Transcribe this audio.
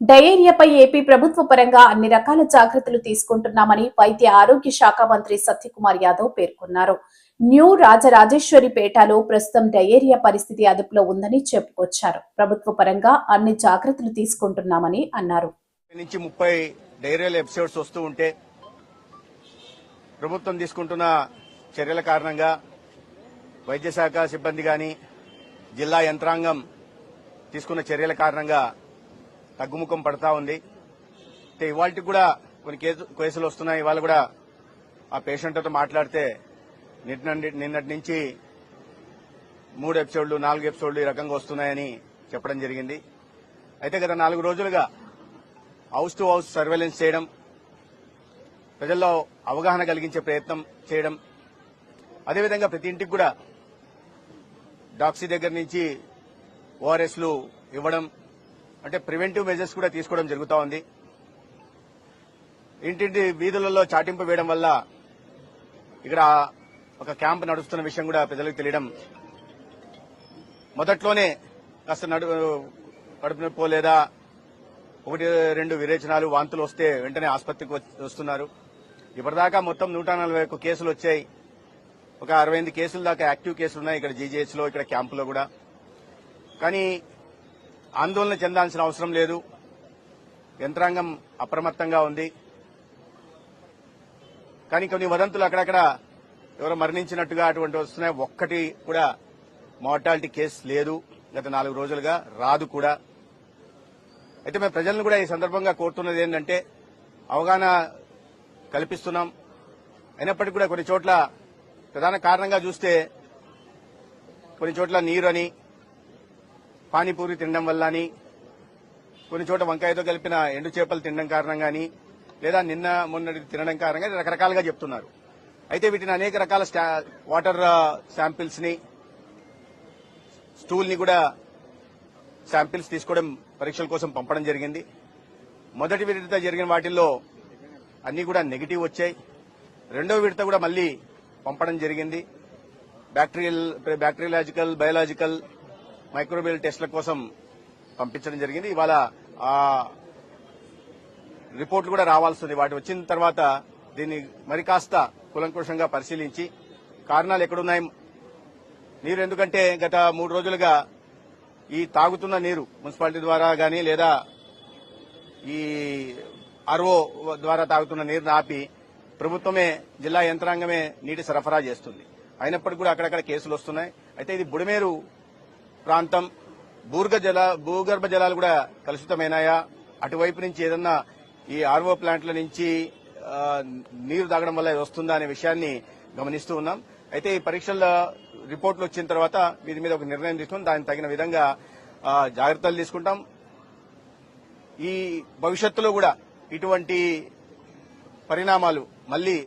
డయేరియాపై AP ప్రభుత్వ పరంగా అన్ని రకాల జాగ్రత్తలు తీసుకుంటున్నామని వైద్య ఆరోగ్య శాఖ మంత్రి సత్యకుమార్ యాదవ్ పేర్కొన్నారు. న్యూ రాజరాజేశ్వరిపేటలో ప్రస్తుతం డయేరియా పరిస్థితి అదుపులో ఉందని చెప్పుకొచ్చారు. ప్రభుత్వ పరంగా అన్ని జాగ్రత్తలు తీసుకుంటున్నామని అన్నారు. నుంచి 30 డయేరియల్ ఎపిసోడ్స్ వస్తూ ఉంటే ప్రభుత్వం తీసుకుంటున్న చర్యల కారణంగా వైద్య శాఖ సిబ్బంది గాని జిల్లా యంత్రాంగం తీసుకున్న చర్యల కారణంగా తగ్గుముఖం పడతా ఉంది. ఇవాళకి కూడా కొన్ని కేసులు వస్తున్నాయి. ఇవాళ కూడా ఆ పేషెంట్తో మాట్లాడితే నిన్నటి నుంచి 3 ఎపిసోడ్లు 4 ఎపిసోడ్లు ఈ రకంగా వస్తున్నాయని చెప్పడం జరిగింది. అయితే గత 4 రోజులుగా హౌస్ టు హౌస్ సర్వేలెన్స్ చేయడం, ప్రజల్లో అవగాహన కలిగించే ప్రయత్నం చేయడం, అదేవిధంగా ప్రతి ఇంటికి కూడా డాక్సీ దగ్గర నుంచి ఓఆర్ఎస్లు ఇవ్వడం, అంటే ప్రివెంటివ్ మెజర్స్ కూడా తీసుకోవడం జరుగుతూ ఉంది. ఇంటింటి వీధులలో చాటింపు వేయడం వల్ల ఇక్కడ ఒక క్యాంప్ నడుస్తున్న విషయం కూడా ప్రజలకు తెలియడం, మొదట్లోనే కాస్త కడుపు నొప్పి లేదా 1-2 విరేచనాలు వాంతులు వస్తే వెంటనే ఆసుపత్రికి వస్తున్నారు. ఇప్పటిదాకా మొత్తం 141 కేసులు వచ్చాయి. ఒక 68 కేసుల దాకా యాక్టివ్ కేసులు ఉన్నాయి ఇక్కడ జీజీహెచ్ లో, ఇక్కడ క్యాంపులో కూడా. కానీ ఆందోళన చెందాల్సిన అవసరం లేదు. యంత్రాంగం అప్రమత్తంగా ఉంది. కానీ కొన్ని వదంతులు అక్కడక్కడ ఎవరో మరణించినట్టుగా అటువంటి వస్తున్నాయి. ఒక్కటి కూడా మార్టాలిటీ కేసు లేదు గత 4 రోజులుగా, రాదు కూడా. అయితే మేము ప్రజలను కూడా ఈ సందర్భంగా కోరుతున్నది ఏంటంటే అవగాహన కల్పిస్తున్నాం. అయినప్పటికీ కూడా కొన్ని చోట్ల ప్రధాన కారణంగా చూస్తే కొన్ని చోట్ల నీరు అని, పానీపూరి తినడం వల్ల అని, కొన్ని చోట్ల వంకాయతో కలిపిన ఎండు చేపలు తినడం కారణంగా అని, లేదా నిన్న మొన్నటి తినడం కారణంగా రకరకాలుగా చెప్తున్నారు. అయితే వీటిని అనేక రకాల వాటర్ శాంపిల్స్ ని, స్టూల్ ని కూడా శాంపిల్స్ తీసుకోవడం, పరీక్షల కోసం పంపడం జరిగింది. మొదటి విడత జరిగిన వాటిల్లో అన్ని కూడా నెగిటివ్ వచ్చాయి. రెండో విడత కూడా మళ్లీ పంపడం జరిగింది. బ్యాక్టీరియాలజికల్, బయోలాజికల్, మైక్రోబియల్ టెస్టుల కోసం పంపించడం జరిగింది. ఇవాళ ఆ రిపోర్టులు కూడా రావాల్సింది. వాటి వచ్చిన తర్వాత దీన్ని మరి కాస్త కులంకుషంగా పరిశీలించి కారణాలు ఎక్కడున్నాయి, నీరు ఎందుకంటే గత 3 రోజులుగా ఈ తాగుతున్న నీరు మున్సిపాలిటీ ద్వారా గాని లేదా ఈ ఆర్ఓ ద్వారా తాగుతున్న నీరును ఆపి ప్రభుత్వమే, జిల్లా యంత్రాంగమే నీటి సరఫరా చేస్తుంది. అయినప్పటికీ కూడా అక్కడక్కడ కేసులు వస్తున్నాయి. అయితే ఇది బుడమేరు ప్రాంతం, భూగర్భ జలాలు కూడా కలుషితమైనాయా, అటువైపు నుంచి ఏదన్నా ఈ ఆర్ఓ ప్లాంట్ల నుంచి నీరు తాగడం వల్ల వస్తుందా అనే విషయాన్ని గమనిస్తూ ఉన్నాం. అయితే ఈ పరీక్షల రిపోర్టులు వచ్చిన తర్వాత వీటి మీద ఒక నిర్ణయం తీసుకుని దానికి తగిన విధంగా జాగ్రత్తలు తీసుకుంటాం. ఈ భవిష్యత్తులో కూడా ఇటువంటి పరిణామాలు మళ్లీ